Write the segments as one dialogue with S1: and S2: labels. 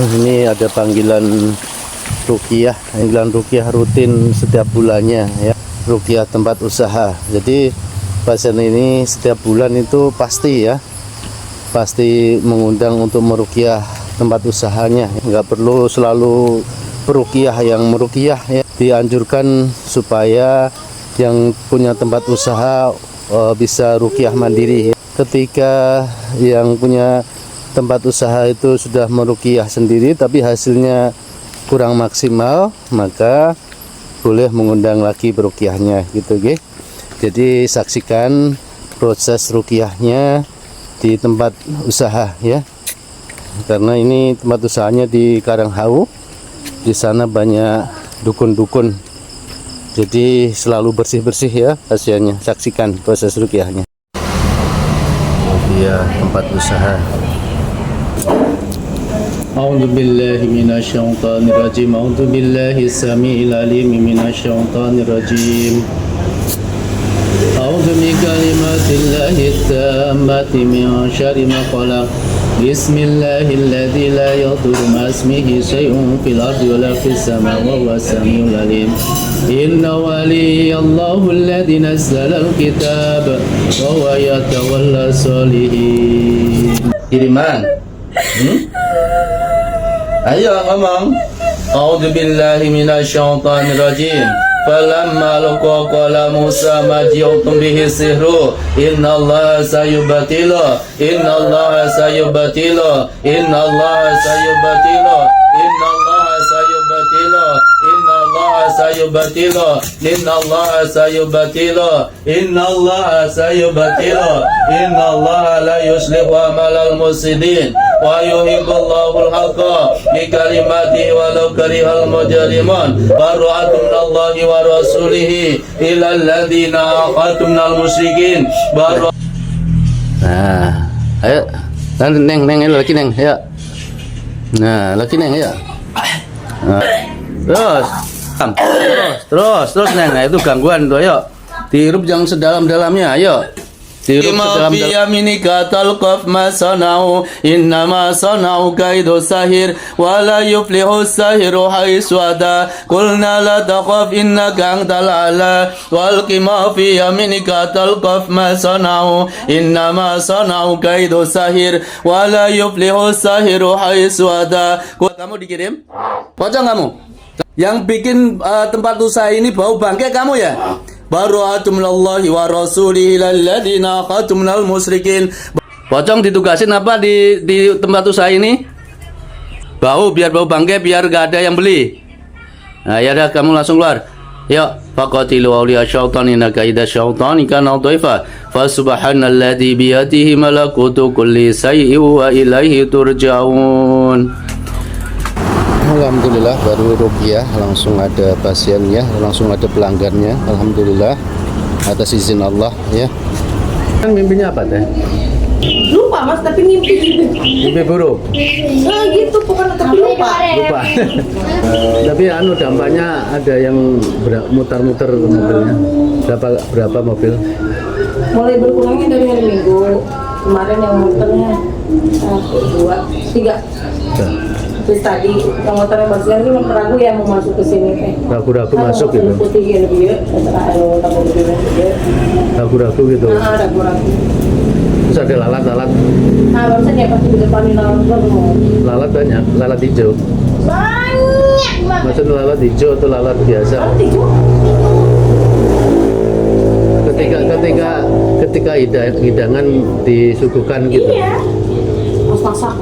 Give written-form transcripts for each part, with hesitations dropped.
S1: Ini ada panggilan ruqyah. Panggilan ruqyah rutin setiap bulannya ya. Ruqyah tempat usaha. Jadi pasien ini setiap bulan itu pasti ya, pasti mengundang untuk meruqyah tempat usahanya. Nggak perlu selalu peruqyah yang meruqyah ya. Dianjurkan supaya yang punya tempat usaha bisa ruqyah mandiri ya. Ketika yang punya tempat usaha itu sudah meruqyah sendiri tapi hasilnya kurang maksimal, maka boleh mengundang lagi peruqyahnya gitu, okay? Jadi saksikan proses ruqyahnya di tempat usaha ya, karena ini tempat usahanya di Karanghau. Di sana banyak dukun-dukun, jadi selalu bersih-bersih ya pasiennya. Saksikan proses ruqyahnya. Ruqyah tempat usaha. أعوذ بالله من الشيطان الرجيم أعوذ بالله السميع العليم من الشيطان الرجيم أعوذ بكلمات الله التامة من شر ما خلق بسم الله الذي لا يضر مع اسمه شيء في الأرض ولا في السماء وهو السميع العليم إن ولي الله الذي نزل الكتاب وهو يتولى الصالحين. Kiriman. Ayo ngomong. A'udzu billahi minasyaitonir rajim. Falamma laqa qala Musa ma ji'tum bihi sihru innallaha sayubatilu innallaha sayubatilu innallaha sayubatilu innallaha sayubatilu innallaha sayubatilu innallaha sayubatilu innallaha sayubatilu innallaha la yuslihu amalal mufsidin wa yuhibbullahu al-haqqa bi kalimatihi walau karihal mujrimun bara'atun minallahi wa rasulihi ila alladziina aqatum minal musyrikin. Nah, ayo neng lagi neng ya. Nah, lagi neng ya. Nah, terus neng, nah, itu gangguan tuh, ayo dihirup yang sedalam-dalamnya, ayo. Ima fi yaminika talqaf ma sana'u innama sana'u kaidu sahir wa la yuflihu sahiru haitsu ata qulna la taqaf innaka antal a'la wal qima fi yaminika talqaf ma sana'u innama sana'u kaidu sahir wa la yuflihu sahiru haitsu ata. Kamu dikirim? Pocong kamu? Yang bikin tempat usaha ini bau bangkai kamu ya? Bara'atun minallahi wa rasulihi lilladzina aqatum minal musyrikin. Pocong ditugasin apa di tempat usaha ini? Bau, biar bau bangkai, biar gak ada yang beli. Nah, ya udah kamu langsung keluar. Ya, faqatilu awliya syaitani innaka idza syaitani kana dhaifa. Fa subhanalladzi bi yadihi malakutu kulli syai'in wa ilaihi turja'un. Alhamdulillah baru ruqyah langsung ada pasiennya, langsung ada pelanggannya. Alhamdulillah atas izin Allah ya. Kan mimpinya apa teh?
S2: Lupa mas, tapi mimpi gitu.
S1: Mimpi buruk.
S2: Nah gitu, bukan tapi lupa.
S1: Tapi dampaknya ada yang mutar-mutar mobilnya. Berapa mobil?
S2: Mulai berkurangnya dari hari Minggu. Kemarin yang muternya 2, 3. Terus tadi yang motornya basian itu ragu ya mau masuk ke sini
S1: Ragu-ragu masuk gitu.
S2: Putih lebih
S1: Ragu-ragu gitu.
S2: Ragu-ragu.
S1: Terus ada lalat-lalat.
S2: Nah, barusan ya pasti di depan lalat semua.
S1: Lalat banyak, lalat hijau.
S2: Banyak banget.
S1: Maksudnya lalat hijau atau lalat biasa?
S2: Lalat hijau.
S1: Ketika hidangan disuguhkan gitu.
S2: Iya. Masak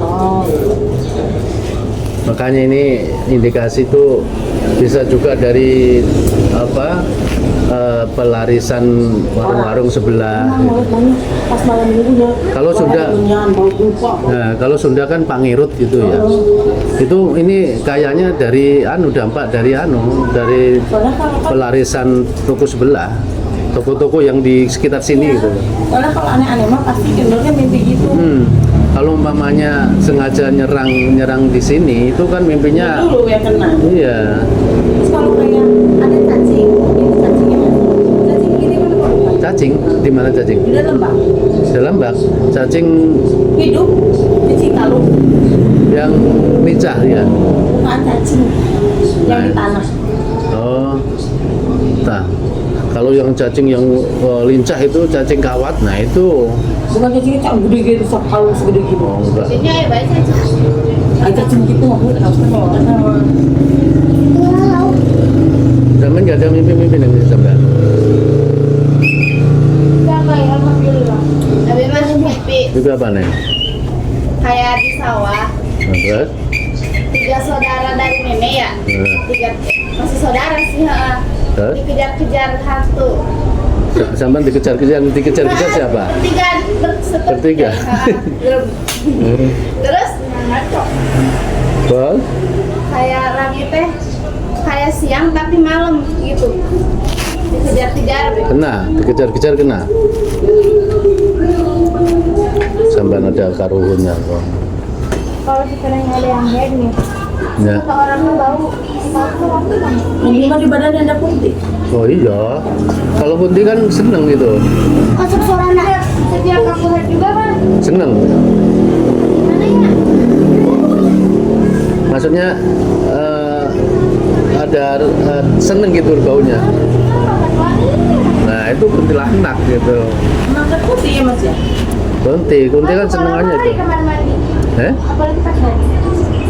S1: Makanya ini indikasi itu bisa juga dari pelarisan warung-warung sebelah.
S2: Pas malam minggunya.
S1: Kalau Sunda kan pangirut gitu ya. Itu ini kayaknya dari dampak dari pelarisan toko sebelah. Toko-toko yang di sekitar sini gitu.
S2: Soalnya kalau aneh-aneh mah pasti cenderungnya mimpi gitu.
S1: Kalau umpamanya sengaja nyerang di sini, itu kan mimpinya.
S2: Dulu ya kena.
S1: Iya.
S2: Terus kalau kayak ada cacing, ini cacingnya cacing gini kan
S1: cacing? Di mana cacing?
S2: Di dalam bang.
S1: Dalam bak. Cacing
S2: Hidup di Cikalung.
S1: yang lincah ya.
S2: Bukan cacing yang di tanah.
S1: Oh. Nah, kalau yang cacing yang lincah itu cacing kawat. Nah, itu
S2: Bukan cacing yang gede gitu, kalau segede gitu.
S1: oh enggak.
S3: Ini ya baik saja.
S2: Ay, cacing gitu aku kenapa?
S1: Sampai nggak ada mimpi-mimpi yang sampai.
S3: Siapa ya? Alhamdulillah. Tapi masih mimpi
S1: Mimpi apa nih?
S3: kayak di sawah.
S1: Nah, terus?
S3: 3 saudara dari nenek ya.
S1: Nah,
S3: 3 masih saudara sih.
S1: terus?
S3: Dikejar-kejar hantu.
S1: Sampai dikejar-kejar siapa? Bertiga.
S3: Terus ngaco.
S1: Terus?
S3: Kayak rame teh kayak siang tapi malam gitu. Dikejar-kejar.
S1: Dikejar-kejar kena. Sampai ada karuhunnya kok.
S3: Kalau sekarang ada yang head nih,
S1: Ya.
S3: kalau orangnya bau,
S2: Ini mah di badannya ada putih.
S1: Oh iya. Kalau Kunti kan seneng gitu.
S3: masuk suara anak. Setiap aku head juga kan.
S1: Seneng.
S3: Mana ya?
S1: Maksudnya ada seneng gitu baunya. Nah, itu kuntilanak gitu.
S2: Emang ada putih ya mas ya?
S1: Kunti kan seneng aja
S3: Hari
S1: itu.
S3: kamar mandi. Apalagi pas mandi.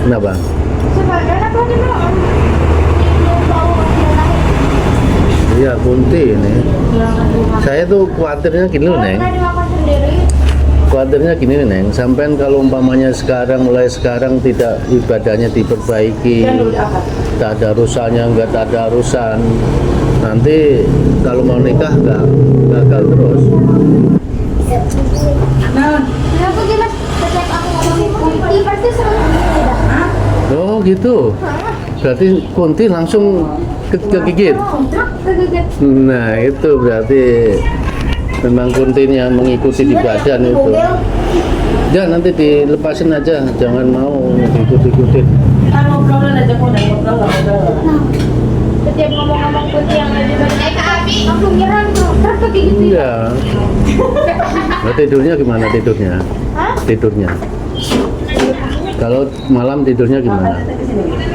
S1: Kenapa?
S3: Coba enak lagi dong. Bau
S1: Iya, Kunti ini. Saya tuh khawatirnya gini loh, Neng.
S3: dimakan sendiri.
S1: Khawatirnya gini nih, Neng. Sampai kalau umpamanya mulai sekarang tidak ibadahnya diperbaiki,
S2: Dan udah apa?
S1: tak ada rusanya, nggak tak ada urusan. Nanti kalau mau nikah nggak gagal terus.
S2: Nah,
S3: Kenapa sih mas? Setiap aku ngomongin kunti pasti selalu tidak.
S1: Oh gitu. Berarti Kunti langsung kegigit.
S3: Kegigit.
S1: Nah itu berarti memang Kuntinya mengikuti di badan itu. Ya nanti dilepasin aja, jangan mau diikut-ikutin.
S2: kita ngobrol aja kok, udah ngobrol.
S3: Setiap ngomong-ngomong kunti yang lagi banyak ke Abi, aku ngira ntar kegigit.
S1: Iya. Nah, tidurnya gimana tidurnya?
S3: Hah?
S1: Tidurnya. Kalau malam tidurnya gimana?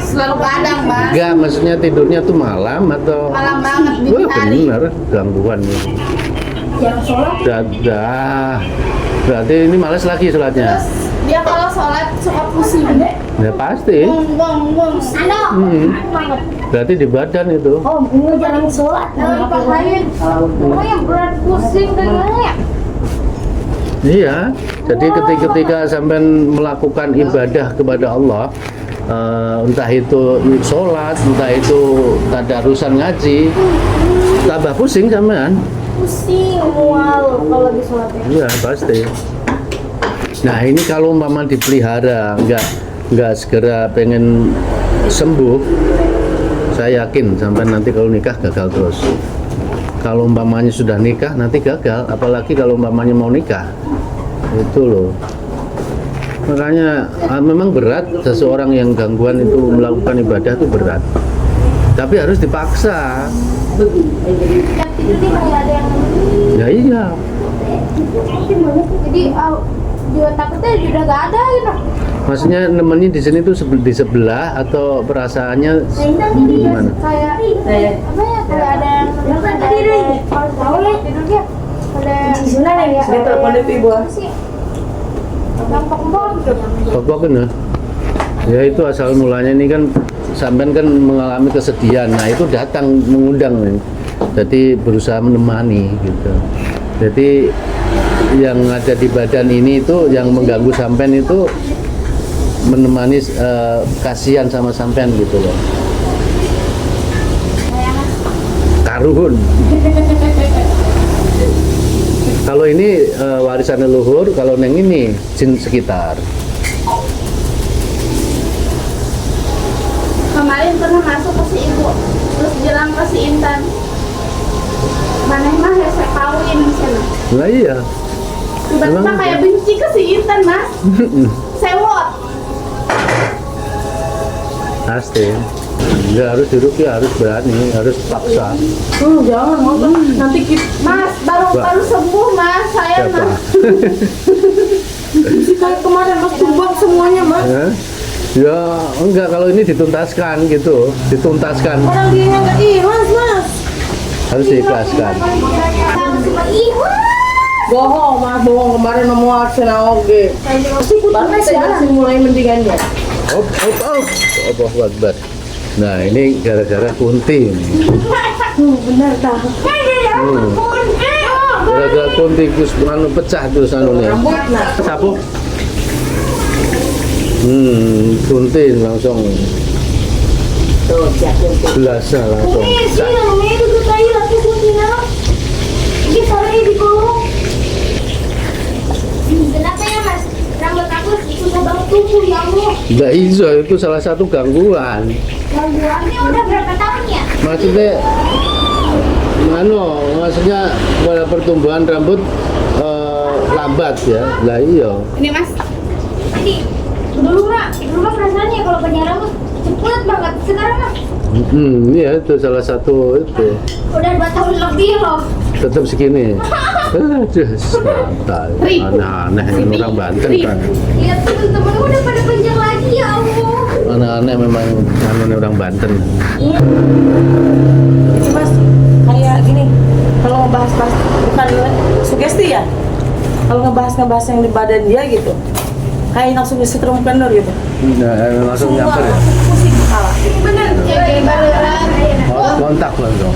S3: Selalu kadang bang.
S1: Enggak, maksudnya tidurnya tuh malam atau?
S3: Malam banget di
S1: Wah
S3: hari.
S1: bener, gangguan nih.
S3: Yang sholat.
S1: Dadah. Berarti ini males lagi sholatnya.
S3: Terus dia kalau sholat suka pusing.
S1: Ya pasti.
S3: Bong. Banget.
S1: Berarti di badan itu.
S3: Oh, gue jarang sholat. Jangan dipaksain. Pokoknya berat pusing dan banyak.
S1: Iya. Jadi ketika sampai melakukan ibadah kepada Allah, entah itu sholat, entah itu tadarusan ngaji, tambah pusing sampean.
S3: Pusing, mual kalau lagi sholatnya.
S1: Iya pasti. Nah ini kalau umpama dipelihara, nggak segera pengen sembuh, saya yakin sampai nanti kalau nikah gagal terus. Kalau umpamanya sudah nikah nanti gagal, apalagi kalau umpamanya mau nikah, itu loh. Makanya memang berat seseorang yang gangguan itu melakukan ibadah itu berat, tapi harus dipaksa.
S3: Tiap tidur dia nggak ada yang
S1: Ya iya.
S3: jadi di otaknya udah nggak ada gitu.
S1: Maksudnya nemenin di sini tuh di sebelah atau perasaannya gimana?
S3: Kayak apa ya? Kayak ada yang kalau tahu tidur dia ada
S2: Dia telepon itu ibu.
S3: gampang banget.
S1: Pokoknya nah. Ya itu asal mulanya ini kan sampean kan mengalami kesedihan. Nah, itu datang mengundang nih. Jadi berusaha menemani gitu. Jadi yang ada di badan ini itu yang mengganggu sampean itu menemani kasihan sama sampean gitu loh. Karuhun. Kalau ini warisan leluhur, kalau neng ini jin sekitar.
S3: Kemarin pernah masuk ke si ibu, terus bilang ke si Intan, mana mah ya saya kawin di sana.
S1: Nah iya.
S3: Tiba-tiba
S1: Emang
S3: kayak benci ke si Intan mas, sewot.
S1: Pasti. Ya harus dirukyah, harus berani, harus paksa.
S2: Jangan mau nanti kita
S3: Mas, baru sembuh mas, saya
S1: Siapa?
S3: mas.
S2: si kayak kemarin mas tumbang semuanya mas.
S1: Ya enggak, kalau ini dituntaskan gitu, dituntaskan,
S2: Orang dia yang nggak ikhlas mas.
S1: harus diikhlaskan.
S2: Bohong mas, bohong kemarin mau Arsenal oke. Baru saya mulai mendingannya.
S1: Op, Allahu Akbar. Nah ini gara-gara Kunti ini.
S2: Benar dah.
S1: Gara-gara Kunti terus pecah terus anunya.
S2: Rambut nah.
S1: Sapu. Kunti langsung
S2: Tuh siapin tuh.
S1: belasa langsung.
S3: Kenapa ya mas? Rambut aku susah banget tumbuh ya Allah.
S1: Nggak iso, itu salah satu gangguan.
S3: Gangguannya udah berapa tahun ya?
S1: Maksudnya maksudnya pada pertumbuhan rambut lambat ya. Lah iya.
S3: Ini mas, ini dulu mah rasanya kalau punya rambut cepet banget. Sekarang mah
S1: Iya itu salah satu itu.
S3: udah 2 tahun lebih loh.
S1: Tetap segini. Aduh, santai. Aneh-aneh ini orang Banten kan.
S3: Lihat temen-temen udah pada panjang lagi ya Allah.
S1: Aneh-aneh memang aneh orang Banten.
S2: Ini mas kayak gini. Kalau ngebahas bukan sugesti ya. Kalau ngebahas yang di badan dia gitu. Kayak langsung disetrum kendor gitu.
S1: Nah, langsung nyamper ya.
S2: Pusing kepala.
S3: Bener, kayak beneran.
S1: Kontak langsung.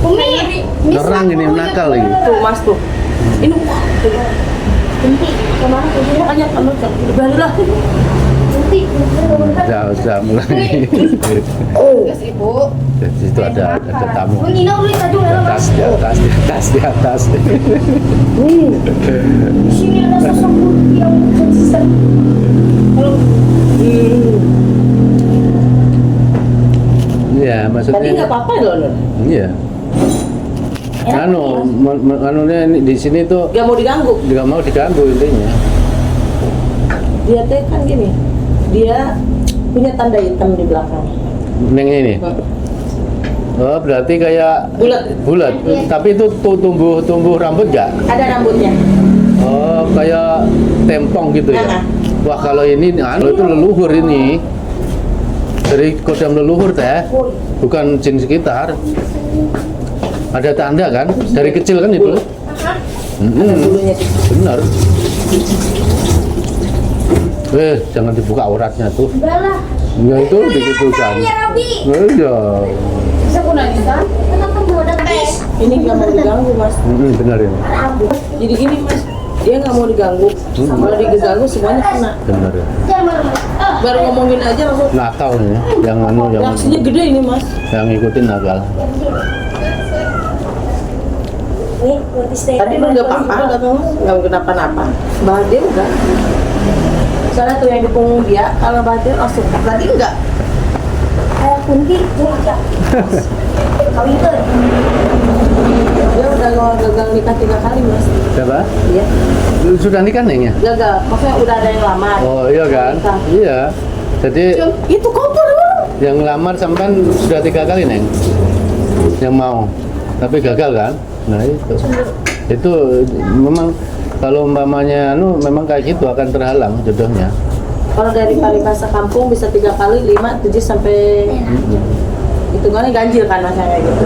S3: Umi,
S1: Ngerang ini nakal ini.
S2: Tuh mas tuh. Ini wah.
S3: Henti, kemana tuh?
S2: Makanya kamu balik lah.
S3: Henti,
S1: Udah mulai.
S3: Terus ibu.
S1: Di situ ada tamu.
S3: Nina ulit aja udah mas.
S1: Tas di atas.
S3: Di sini ada sosok putih yang konsisten.
S1: Iya, maksudnya.
S2: Tadi nggak apa-apa loh. Nur.
S1: Iya. Anunya di sini tuh
S2: Nggak mau diganggu.
S1: nggak mau diganggu intinya.
S2: Dia teh kan gini. Dia punya tanda hitam di belakang.
S1: Neng ini. Oh, berarti kayak bulat. Tapi itu tumbuh rambut nggak?
S2: Ada rambutnya.
S1: Oh, kayak tempong gitu ya.
S2: Nah.
S1: Wah, kalau ini itu leluhur ini. Dari kodam leluhur teh, bukan jin sekitar. Ada tanda kan? Dari kecil kan itu?
S2: Ada bulunya gitu.
S1: Benar. Jangan dibuka auratnya tuh.
S3: Enggak lah.
S1: Ya itu digitukan.
S3: Ya Robi.
S1: Iya.
S3: Bisa aku nangis kan? Kenapa mau datang?
S2: Ini nggak mau diganggu mas.
S1: Benar ini.
S2: Jadi gini mas, dia nggak mau diganggu. Kalau diganggu semuanya kena.
S1: Benar ya.
S3: Jangan marah.
S2: Baru ngomongin aja langsung.
S1: Nakal nih, yang
S2: Reaksinya gede ini mas.
S1: yang ngikutin nakal.
S3: Nih, buat istri.
S2: Tadi lu nggak apa-apa kata mas, nggak kenapa-napa. Bahagia enggak. Misalnya tuh yang di punggung dia, kalau bahagia langsung. Tadi enggak.
S3: Kayak kunti, enggak. Kawin tuh.
S2: Dia udah gagal nikah 3 kali mas.
S1: Siapa?
S2: Iya.
S1: Sudah nikah nengnya?
S2: Gagal, maksudnya udah ada yang lamar.
S1: Oh iya kan?
S2: Nikah.
S1: Iya. Jadi
S2: Itu kotor lu.
S1: yang ngelamar sampean sudah 3 kali neng? Yang mau, tapi gagal kan? Nah itu memang kalau umpamanya memang kayak gitu akan terhalang jodohnya.
S2: Kalau dari paribasa kampung bisa 3 kali, 5, 7 sampai hitungannya ganjil kan mas kayak gitu.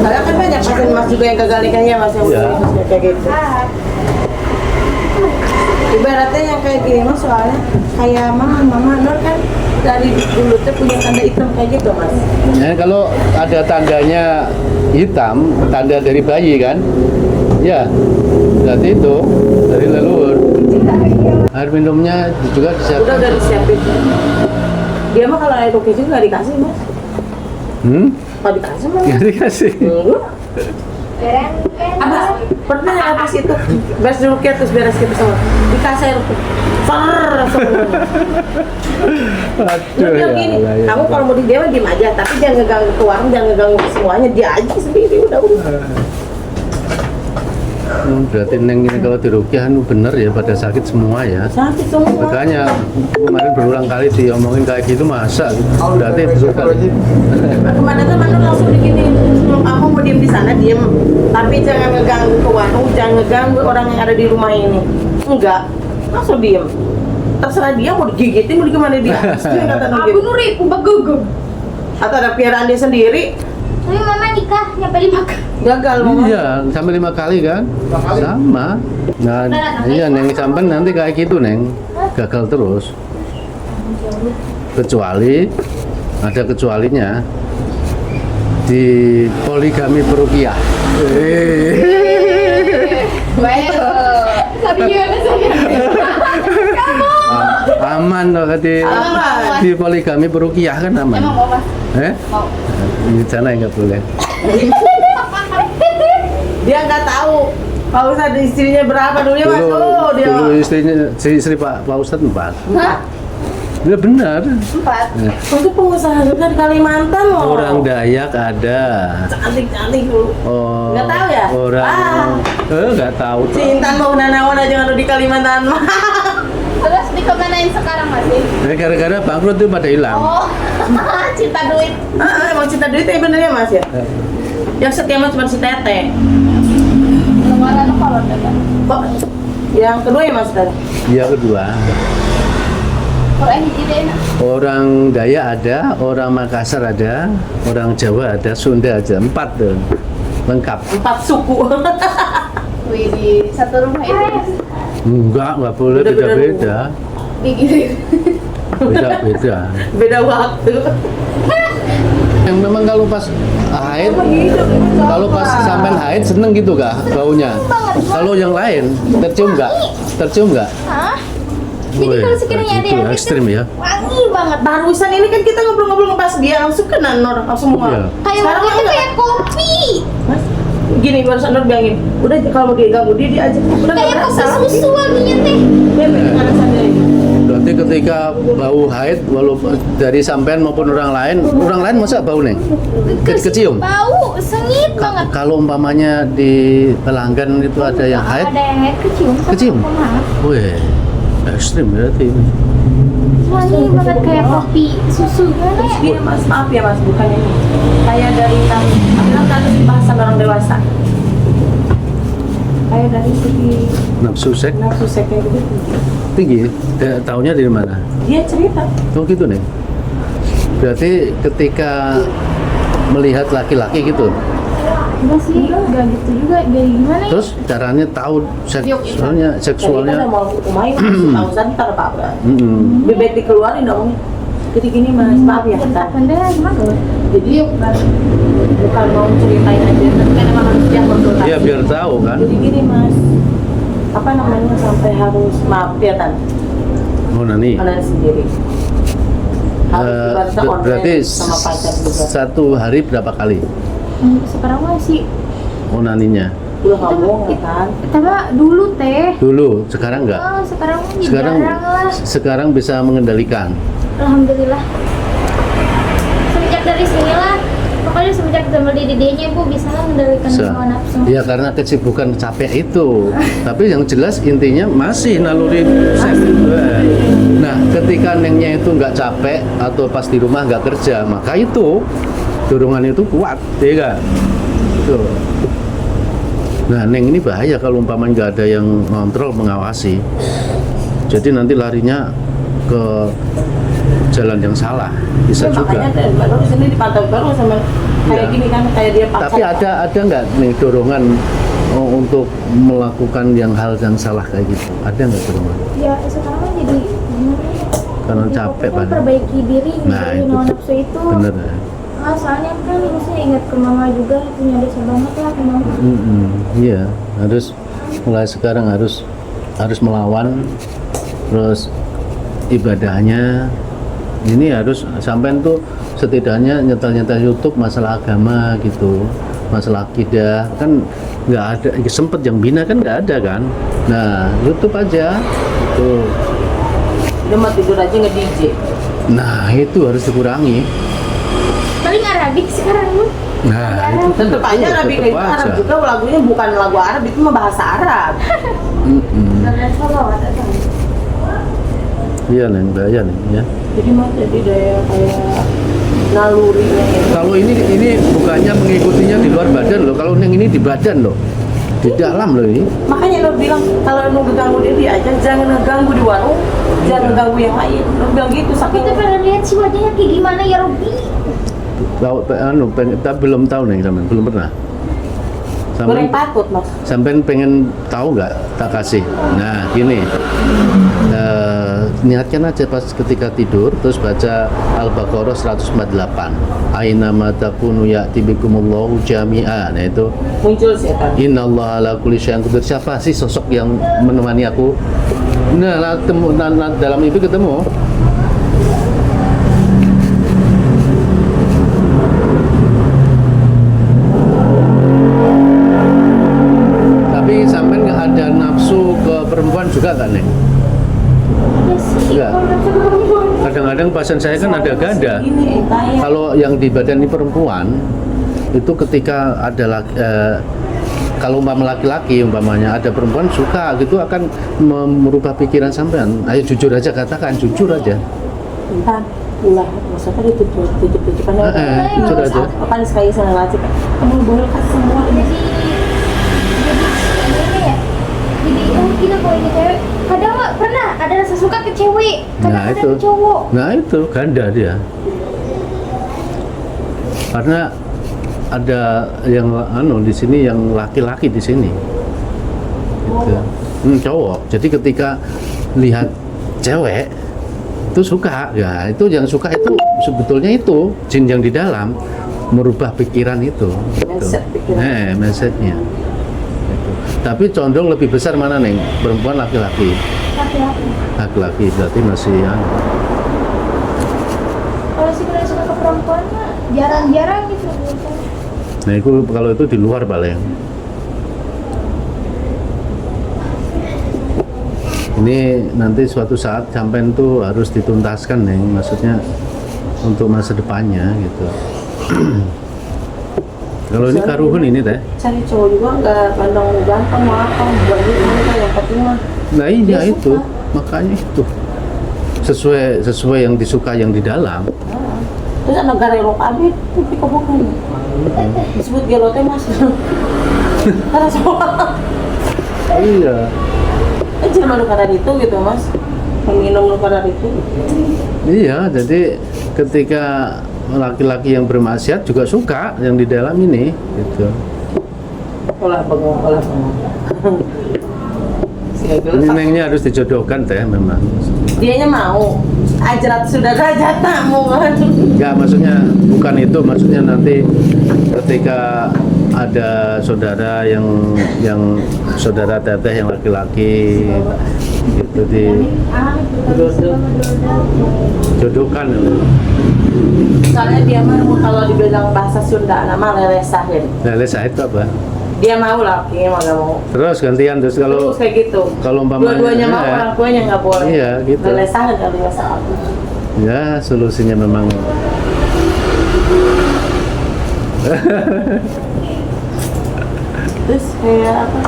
S2: Karena kan banyak pasien mas juga yang gagal nikahnya mas yang
S1: Iya.
S2: udah kayak gitu. Ibaratnya yang kayak gini mas soalnya kayak mama Nur kan dari dulu tuh punya tanda hitam kayak gitu mas.
S1: Nah, kalau ada tandanya hitam, tanda dari bayi kan? Ya, berarti itu dari leluhur. Air minumnya juga disiapkan.
S2: Udah disiapin. Dia mah kalau air kopi juga nggak dikasih mas. Nggak dikasih mas.
S1: Nggak dikasih.
S2: Abah pernah nggak pas itu beres dulu terus beres gitu sama dikasih air
S1: Aduh,
S2: Lu
S1: ya
S2: gini,
S1: Allah, ya
S2: kamu
S1: Allah.
S2: kalau mau di dewa diem aja, tapi jangan ngeganggu ke warung, jangan ngeganggu ke semuanya, dia aja sendiri udah.
S1: Berarti Neng ini kalau dirukyah bener ya pada sakit semua ya.
S2: Sakit semua.
S1: Makanya kemarin berulang kali diomongin kayak gitu masa berarti betul kali.
S2: Kemarin tuh Manu langsung begini, kamu mau diem di sana diem, tapi jangan ngeganggu ke warung, jangan ngeganggu orang yang ada di rumah ini. Enggak, langsung diem. Terserah dia mau digigitin mau gimana dia. Setuju kata Nur
S3: Aku
S2: gitu.
S3: nuri, ubah gugup.
S2: Atau ada piaraan dia sendiri,
S3: Tapi mama nikah nyampe 5 kali.
S2: gagal mama.
S1: Iya, sampai 5 kali kan? Sama. Nah, iya Neng sampai nanti kayak gitu Neng, gagal terus. Kecuali ada kecualinya di poligami perukiah.
S3: Baik. Tapi gimana saya?
S1: Aman loh di poligami perukiah kan aman.
S3: Emang mau mas? Mau.
S1: Di sana nggak boleh.
S2: Dia nggak tahu Pak Ustadz istrinya berapa dulu ya Mas. Oh dia.
S1: Dulu istri Pak Ustadz 4.
S2: Hah?
S1: Ya benar.
S3: 4.
S2: Untuk pengusaha juga di Kalimantan loh.
S1: Orang Dayak ada.
S2: Cantik-cantik dulu.
S1: Oh,
S2: Nggak tahu ya?
S1: Orang nggak tahu.
S2: Si Intan mau nanawan aja kalau di Kalimantan mah.
S3: Terus dikemanain sekarang masih?
S1: Gara-gara bangkrut itu pada hilang.
S3: Oh, cinta duit.
S2: Emang cinta duit ya bener ya Mas ya? Yang setia mah cuma si Tete.
S3: Kemana kalau dapat?
S2: Kok yang kedua ya Mas tadi?
S1: Yang kedua,
S3: Kalau yang hiji enak.
S1: orang Dayak ada, orang Makassar ada, orang Jawa ada, Sunda aja, 4 tuh, lengkap.
S2: 4 suku.
S3: Wih di satu rumah itu
S1: Enggak boleh beda-beda,
S3: digilir.
S1: beda-beda.
S2: Beda waktu.
S1: Yang memang kalau pas haid, kalau pas sampean haid seneng gitu kah baunya? Kalau yang lain tercium nggak? Tercium nggak?
S3: Hah? Jadi
S1: Wih,
S3: kalau sekiranya ada
S1: gitu,
S3: yang
S1: ekstrim ya.
S3: wangi banget.
S2: Barusan ini kan kita ngobrol-ngobrol ngepas dia langsung kena Nur semua.
S1: Iya.
S3: Kayak
S2: Sekarang
S3: wangi itu
S2: enggak.
S3: kayak kopi.
S2: Mas, gini barusan Nur bilangin, udah kalau mau dia ganggu dia aja. Udah nggak
S3: Kayak kopi
S2: berasa.
S3: susu wanginya teh.
S2: Dia pengen rasanya ini.
S1: Berarti ketika bau haid, walaupun dari sampean maupun orang lain masa bau nih? Kecium?
S3: Bau, sengit banget.
S1: Kalau umpamanya di pelanggan itu ada yang haid,
S3: Ada yang haid kecium. sama
S1: Kecium?
S3: maaf.
S1: wih, ekstrim berarti ini.
S3: Wangi banget kayak kopi susu. Gimana ya?
S2: Dia Mas, maaf ya Mas, bukan ini. Kayak dari bilang kan bahasan orang dewasa. Kayak dari segi
S1: Nafsu seks
S2: nafsu seks kayak gitu.
S1: tinggi. Tahunya dari mana?
S2: Dia cerita.
S1: Oh gitu nih. Berarti ketika melihat laki-laki gitu,
S3: Enggak sih, enggak gitu juga. Dari gimana ya?
S1: terus caranya tahu seksualnya,
S2: Jadi kan mau main, tahu ntar apa-apa.
S1: Mm-mm.
S2: Bebek dikeluarin dong. Jadi gini Mas, maaf ya.
S3: Cerita
S2: Tan.
S3: pendek gimana?
S2: Jadi bukan mau ceritain aja, tapi kan emang harus yang berdoa.
S1: Iya biar tahu kan.
S2: Jadi gini Mas, apa namanya sampai harus maaf ya Tan,
S1: Oh nani.
S2: kalian sendiri. Harus ibaratnya online
S1: Berarti
S2: sama pacar juga.
S1: satu hari berapa kali?
S3: Sekarang masih.
S1: Oh naninya.
S2: Udah nggak bohong ya kan?
S3: Tapi dulu teh.
S1: Dulu, sekarang enggak.
S3: Oh, sekarang
S1: Sekarang
S3: jarang lah.
S1: sekarang bisa mengendalikan.
S3: Alhamdulillah. Semenjak dari sinilah, pokoknya semenjak ketemu Dede-nya ibu bisa lah mengendalikan semua nafsu.
S1: Ya karena kesibukan capek itu. Tapi yang jelas intinya masih naluri seks. Nah, ketika nengnya itu nggak capek atau pas di rumah nggak kerja, maka itu dorongan itu kuat, ya kan? Tuh. Nah, neng ini bahaya kalau umpamanya nggak ada yang ngontrol, mengawasi. Jadi nanti larinya ke jalan yang salah, bisa
S2: Ya,
S1: juga.
S2: makanya baru di sini dipantau terus sama kayak
S1: Ya.
S2: gini kan, kayak dia pacar.
S1: Tapi ada nggak nih dorongan untuk melakukan hal yang salah kayak gitu? Ada nggak dorongan?
S3: Ya sekarang jadi gimana ya?
S1: Karena
S3: Ya,
S1: capek
S3: pokoknya
S1: pada.
S3: perbaiki diri,
S1: Nah,
S3: ngilangin
S1: itu.
S3: nafsu itu.
S1: Bener.
S3: Ah, soalnya kan maksudnya ingat ke mama juga, punya dosa banget lah ke mama.
S1: Iya, harus mulai sekarang harus melawan, terus ibadahnya ini harus sampai tuh setidaknya nyetel YouTube masalah agama gitu, masalah akidah kan nggak ada, sempet yang bina kan nggak ada kan. Nah YouTube aja tuh.
S2: Dia mah tidur aja nge-DJ.
S1: Nah itu harus dikurangi.
S3: Paling Arabic sekarang lu.
S1: Nah, itu kan
S2: Tetep aja Arabica itu Arab juga, lagunya bukan lagu Arab, itu mah bahasa Arab.
S3: Dan salawat atau
S1: Iya Neng, daya Neng ya.
S2: Jadi mah jadi daya kayak nalurinya itu.
S1: Kalau ini bukannya mengikutinya di luar badan loh. Kalau Neng ini di badan loh. Di dalam loh ini.
S2: Makanya lo bilang kalau lo ngeganggu dia aja, jangan ngeganggu di warung, jangan ngeganggu yang lain. Lo bilang gitu saking.
S3: kita pernah lihat sih wajahnya kayak gimana ya Robi?
S1: Tahu belum tahu Neng sampean, belum pernah.
S2: Goreng patut mas.
S1: Sampean pengen tahu nggak? Tak kasih. Nah, gini. Niatkan aja pas ketika tidur terus baca Al-Baqarah 148. Aina ma takunu ya'ti bikumullahu jami'a. Nah itu
S2: Muncul setan.
S1: Innallaha ala kulli syai'in qadir. Siapa sih sosok yang menemani aku? Nah, dalam itu ketemu. Tapi sampai nggak ada nafsu ke perempuan juga kan, Neng?
S3: Ya sih,
S1: Enggak.
S3: kalau nafsu ke perempuan.
S1: Kadang-kadang pasien saya kan ada ganda.
S2: Ini kayak.
S1: Kalau yang di badan ini perempuan, itu ketika ada kalau laki-laki umpamanya ada perempuan suka gitu akan merubah pikiran sampean. Ayo jujur aja, katakan jujur aja.
S2: Bentar, ulah, maksudnya ditutup kan?
S1: Jujur aja.
S2: Apa nih sekali sana lagi? Kamu boleh kasih semua ini.
S3: Jadi ini ya. Jadi kita kalau ini cewek, kadang nggak pernah ada rasa suka ke cewek, kadang
S1: Nah
S3: ada
S1: itu,
S3: ke cowok.
S1: nah itu ganda dia. Karena ada yang di sini yang laki-laki di sini. Gitu. Cowok. Jadi ketika lihat cewek itu suka, ya itu yang suka itu sebetulnya itu jin yang di dalam merubah pikiran itu. Gitu.
S2: Mindset pikiran.
S1: Mindsetnya. Gitu. Tapi condong lebih besar mana Neng? Perempuan laki-laki?
S3: Laki-laki.
S1: Laki-laki berarti masih
S3: Kalau sih benar suka ke perempuan mah jarang-jarang gitu.
S1: Nah itu kalau itu di luar paling. Ini nanti suatu saat sampean tuh harus dituntaskan Neng, maksudnya untuk masa depannya gitu. Kalau ini karuhun ini teh.
S2: Cari cowok juga nggak pandang gampang makan buat itu yang penting mah.
S1: Nah iya
S2: Dia
S1: itu,
S2: suka.
S1: makanya itu sesuai yang disuka yang di dalam.
S2: Terus anak garelo kabit, tapi kok bukan disebut gelote mas. Karena semua.
S1: Iya.
S2: Jangan lu kadar itu gitu mas, meminum lu kadar itu.
S1: Iya, jadi ketika laki-laki yang bermaksiat juga suka yang di dalam ini, gitu.
S2: Olah bengong.
S1: Ini Nengnya harus dijodohkan teh memang.
S2: Dianya mau, ajrat sudah derajat tamu kan.
S1: Enggak, maksudnya bukan itu, maksudnya nanti ketika ada saudara yang saudara teteh yang laki-laki gitu dijodohkan.
S2: Soalnya dia mah kalau dibilang bahasa Sunda nama lele sahid.
S1: Lele sahid itu apa?
S2: Dia mau lakinya mau nggak mau.
S1: Terus gantian terus kalau
S2: Terus kayak gitu.
S1: kalau umpamanya
S2: dua-duanya mau, orang tuanya nggak boleh.
S1: Iya, gitu.
S2: Lele sahid kali ya saat.
S1: Ya solusinya memang
S2: Terus kayak apa?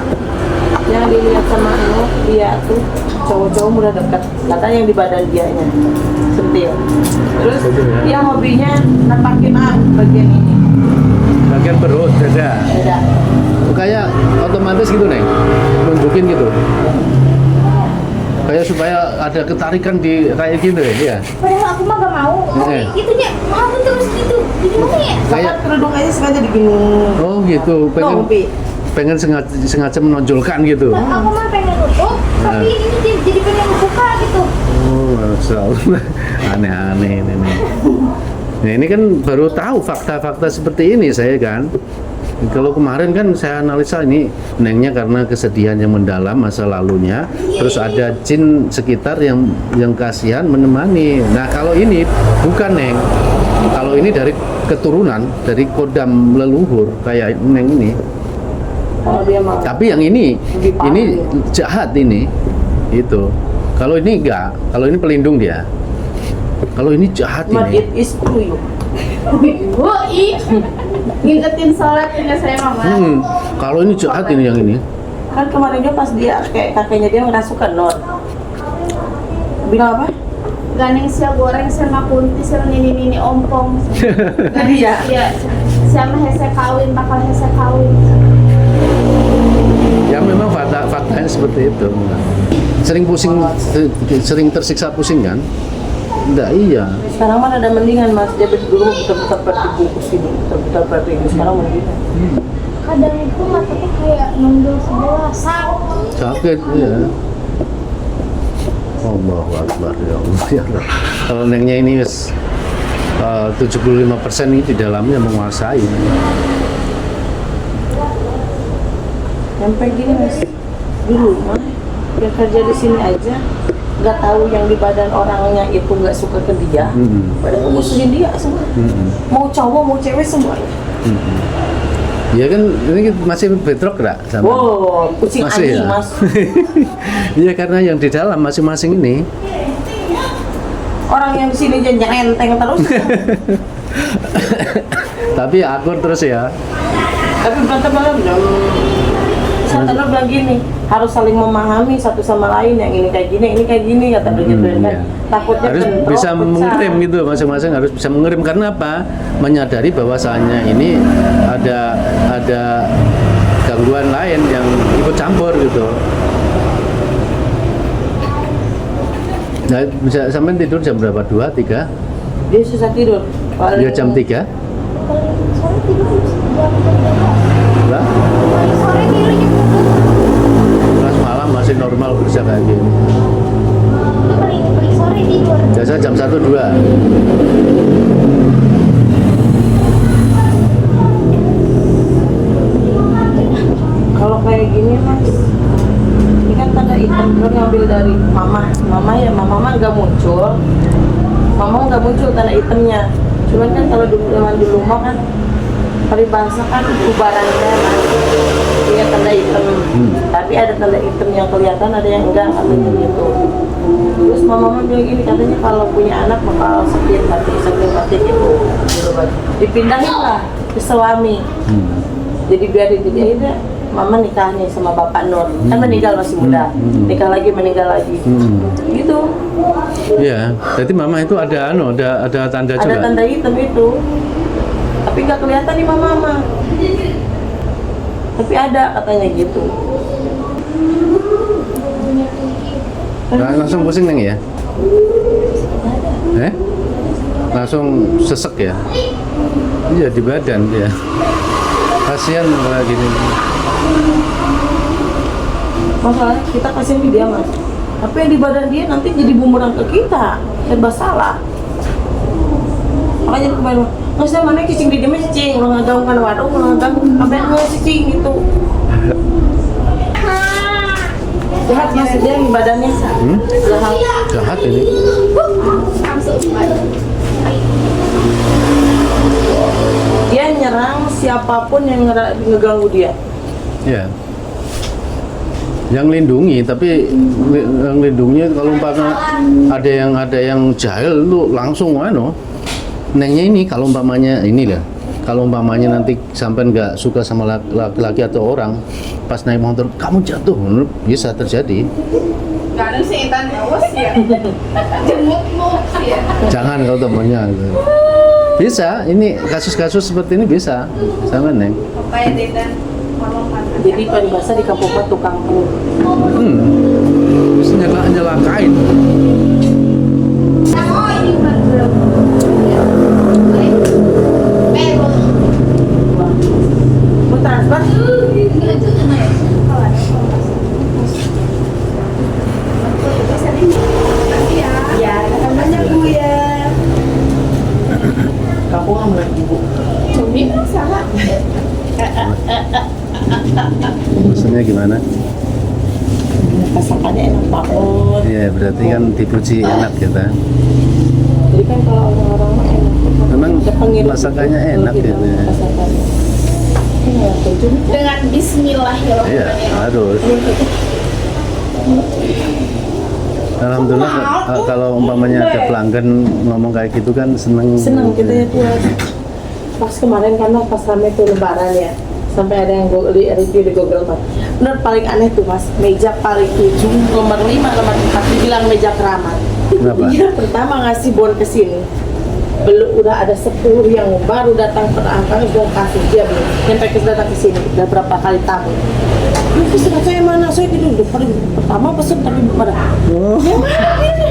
S2: Yang dilihat sama lo, dia tuh cowok-cowok mudah dekat. Katanya yang di badan dianya sentil. Terus dia hobinya nempakin bagian ini.
S1: bagian perut dada.
S2: Beda.
S1: Kayak otomatis gitu Neng, nunjukin gitu. Kayak supaya ada ketarikan di kayak gitu ya.
S3: Padahal aku mah gak mau. Itunya mau terus gitu. Gimana ya?
S2: Kayak kerudung aja sengaja digini.
S1: Oh gitu,
S2: Nompi.
S1: pengen sengaja menonjolkan gitu.
S3: Nah, aku mah pengen nutup, tapi ini jadi pengen buka gitu.
S1: Oh, Masya Allah. Aneh-aneh ini nih. Nah ini kan baru tahu fakta-fakta seperti ini saya kan. Kalau kemarin kan saya analisa ini Nengnya karena kesedihan yang mendalam masa lalunya, terus ada jin sekitar yang kasihan menemani. Nah kalau ini bukan Neng, kalau ini dari keturunan, dari kodam leluhur kayak Neng ini.
S2: Kalau dia mau.
S1: Tapi yang ini jahat ini, itu. Kalau ini enggak, kalau ini pelindung dia. Kalau ini jahat
S2: But
S1: ini.
S2: it is true.
S3: Woi. Ngingetin sholat punya saya mama.
S1: Kalau ini jahat ini yang ini.
S2: Kan kemarin dia pas dia kayak kakeknya dia ngerasukan Nur. Bilang apa?
S3: Gandeng sia goreng sama kunti sama nini ompong.
S2: Tadi ya.
S3: Iya, sama hese kawin bakal hese kawin.
S1: Ya memang faktanya seperti itu. Sering pusing, sering tersiksa pusing kan? Enggak, iya.
S2: Sekarang mana ada mendingan Mas. Dia dulu betul-betul berdibungkus gitu, betul-betul berdibungkus. Sekarang mendingan.
S3: Kadang itu mata tuh kayak nundul sebelah
S1: Sakit, iya. Allahu Akbar, ya Allah, ya Allah. Kalau nengnya ini 75% ini di dalamnya menguasai.
S2: Sampai gini Mas. Dulu mah dia kerja di sini aja, nggak tahu yang di badan orangnya itu nggak suka ke dia, pada musuhin dia semua. Mau cowok mau cewek semuanya.
S1: Ya kan ini masih bedrock enggak sama?
S2: Wow, kucing
S1: Masih
S2: anjing
S1: ya?
S2: Mas.
S1: Iya karena yang di dalam masing-masing ini.
S2: Orang yang di sini aja nyerenteng terus.
S1: Tapi akur terus ya.
S2: Tapi berantem malam Santa bilang gini, harus saling memahami satu sama lain, yang ini kayak gini kata dia gitu kan.
S1: Iya.
S2: Takutnya
S1: Harus
S2: bentrok,
S1: bisa
S2: pecah.
S1: mengirim gitu, masing-masing harus bisa mengirim. Karena apa? Menyadari bahwasannya ini ada gangguan lain yang ikut campur gitu. Nah, bisa sampai tidur jam berapa? 2, 3?
S2: Dia susah tidur.
S1: Dia jam 3?
S3: sore tidur jam
S1: Lah,
S3: sore tidur jam
S1: pas malam masih normal bisa kayak gini.
S3: paling sore tidur.
S1: Biasa jam 1, 2.
S2: Kalau kayak gini Mas, ini kan tanda hitam Nur ngambil dari mama ya, mama nggak muncul, tanda hitamnya. Cuman kan kalau dulu mah kan peribahasa kan ubarannya Mas, dia tanda hitam. Tapi ada tanda hitam yang kelihatan, ada yang enggak katanya gitu. Terus mama bilang gini, katanya kalau punya anak bakal sakit hati gitu. Dipindahin lah ke suami. Jadi biarin jadi aja. Mama nikah nih sama bapak Nur, kan meninggal masih muda, nikah lagi meninggal lagi, gitu.
S1: Iya, jadi mama itu ada tanda juga.
S2: Ada tanda hitam itu, tapi nggak kelihatan nih mama. Tapi ada katanya gitu.
S1: Nah, langsung pusing neng ya? Langsung sesek ya? Iya di badan dia. Kasihan kayak gini.
S2: Masalahnya kita kasihin ke dia Mas, tapi yang di badan dia nanti jadi bumerang ke kita, serba salah. Makanya kemarin nggak usah mana cicing di dia cicing, orang ngagam kan waduh, orang ngagam sampai nggak cicing gitu. Jahat Mas dia di badannya.
S1: Jahat ini.
S2: Dia nyerang siapapun yang ngeganggu dia.
S1: Ya. Yang lindungi, tapi yang lindunginya kalau umpama ada yang jahil lu langsung nengnya ini kalau umpamanya ini lah. Kalau umpamanya nanti sampai nggak suka sama laki-laki atau orang, pas naik motor kamu jatuh, bisa terjadi.
S4: Gak ada setan awas ya. Jengukmu ya.
S1: Jangan kalau temennya. Gitu. Bisa, ini kasus-kasus seperti ini bisa sama neng.
S4: Kayak setan ngomong pantas.
S2: Jadi peribahasa di kampung mah tukang pun.
S1: Bisa nyelakain.
S3: Oh ini belum.
S2: Mau transfer?
S4: Ya, namanya Bu ya.
S2: Kampung sama ibu.
S4: Cumi sama.
S1: Maksudnya gimana?
S2: Masakannya enak banget.
S1: Iya, berarti kan dipuji enak kita.
S2: Jadi kan kalau orang-orang mah enak.
S1: Memang
S2: Ada pengirim
S1: masakannya
S2: itu,
S1: enak
S2: gitu,
S1: gitu ya.
S2: masakannya. Iya, tujuh.
S4: Dengan bismillahirrahmanirrahim.
S1: Iya, harus. Alhamdulillah kalau umpamanya ada pelanggan ngomong kayak gitu kan seneng.
S2: Senang kita ya puas. pas kemarin karena pas rame tuh lebaran ya, sampai ada yang review di Google Map. Menurut paling aneh tuh mas, meja paling ujung nomor 5, nomor 4 dibilang meja keramat.
S1: Kenapa?
S2: Dia pertama ngasih bon ke sini, belum udah ada 10 yang baru datang perangkat udah kasih dia belum. Yang pakai datang ke sini udah berapa kali tamu. Lu pesen saya mana? Saya tidur paling pertama pesen tapi belum ada.
S1: Oh.
S2: Yang mana ini?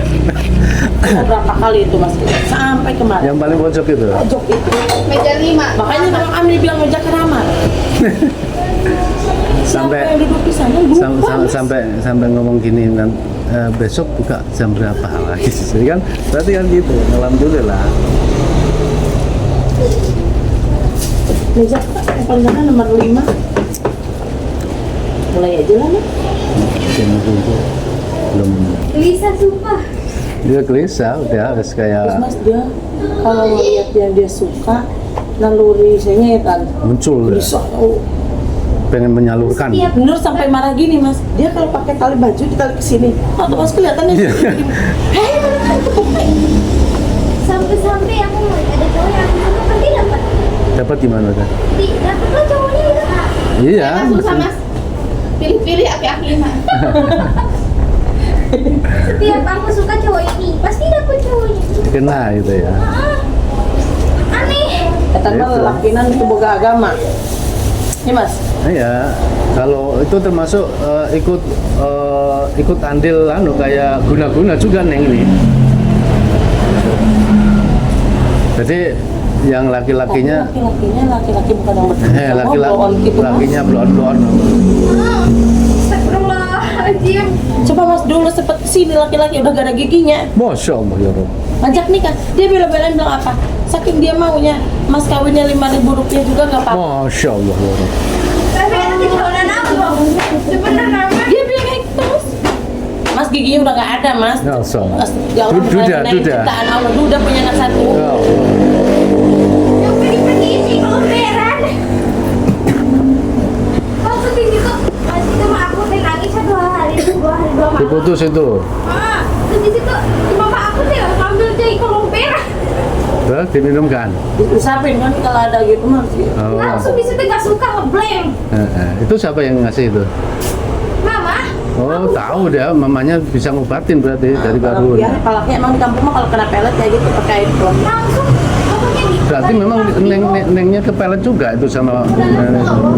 S2: Udah berapa kali itu mas? Sampai kemarin.
S1: Yang paling pojok itu.
S2: Pojok itu.
S4: Meja 5.
S2: Makanya Bang Amri bilang meja keramat.
S1: Sampai
S2: Siapa yang duduk di sana lupa, Mas.
S1: sampai ngomong gini besok buka jam berapa lagi jadi kan berarti kan gitu. Alhamdulillah.
S2: Meja yang paling kanan nomor 5. Mulai aja lah nih.
S1: Jam itu belum
S3: Bisa sumpah.
S1: dia gelisah udah harus
S2: Terus
S1: kayak
S2: mas dia kalau ngeliat yang dia suka naluri saya kan
S1: muncul ya,
S2: bisa oh,
S1: pengen menyalurkan.
S3: Setiap
S2: Nur sampai marah gini mas, dia kalau pakai tali baju ditarik ke sini atau mas kelihatannya
S1: Iya.
S2: hei
S3: sampai aku ada cowok yang aku suka kan dia dapat.
S1: Dapat gimana kan?
S3: Dapat lo cowoknya itu.
S1: Iya.
S4: Susah mas. Pilih-pilih aki-aki mah.
S3: Setiap aku suka cowok ini pasti dapat cowoknya.
S1: Kena itu ya.
S3: Aneh.
S2: kata mah
S1: Itu.
S2: lakinan itu boga agama ini mas.
S1: Iya, kalau itu termasuk ikut andil kayak guna-guna juga neng ini. Jadi yang laki-lakinya
S2: laki-laki bukan yang
S1: lakinya blon-blon.
S3: Astagfirullahaladzim.
S2: coba mas dulu sempet kesini laki-laki udah gak ada giginya
S1: Masya Allah ya Rob.
S2: ngajak nikah dia bela-belain bilang apa saking dia maunya mas kawinnya 5.000 rupiah juga gak apa-apa.
S1: Masya Allah ya Rob.
S3: Tapi itu keturunan apa? Sebenarnya
S2: Dia bilang kayak gitu mas. Mas giginya udah gak ada mas.
S1: Ya Allah.
S2: Ya Allah,
S1: Duda.
S2: ciptaan Allah. Duda punya anak satu.
S1: Ya Allah.
S3: yang pergi ini kalau beran. Waktu di situ pas itu mah aku teh nangis 2 hari 2 malam.
S1: Diputus itu.
S3: Terus di situ mama aku teh ambil jahe kolong beran.
S1: Terus diminumkan.
S2: Diusapin kan kalau ada gitu mas.
S1: Oh.
S3: Langsung di situ gak suka ngebleng.
S1: Itu siapa yang ngasih itu?
S3: Mama,
S1: Oh, tahu dia mamanya bisa ngobatin berarti dari Garut.
S2: Ya, palaknya emang di kampung mah kalau kena pelet ya gitu pakai itu.
S3: langsung pokoknya di
S1: Berarti memang nengnya ke pelet juga itu sama.
S3: dalam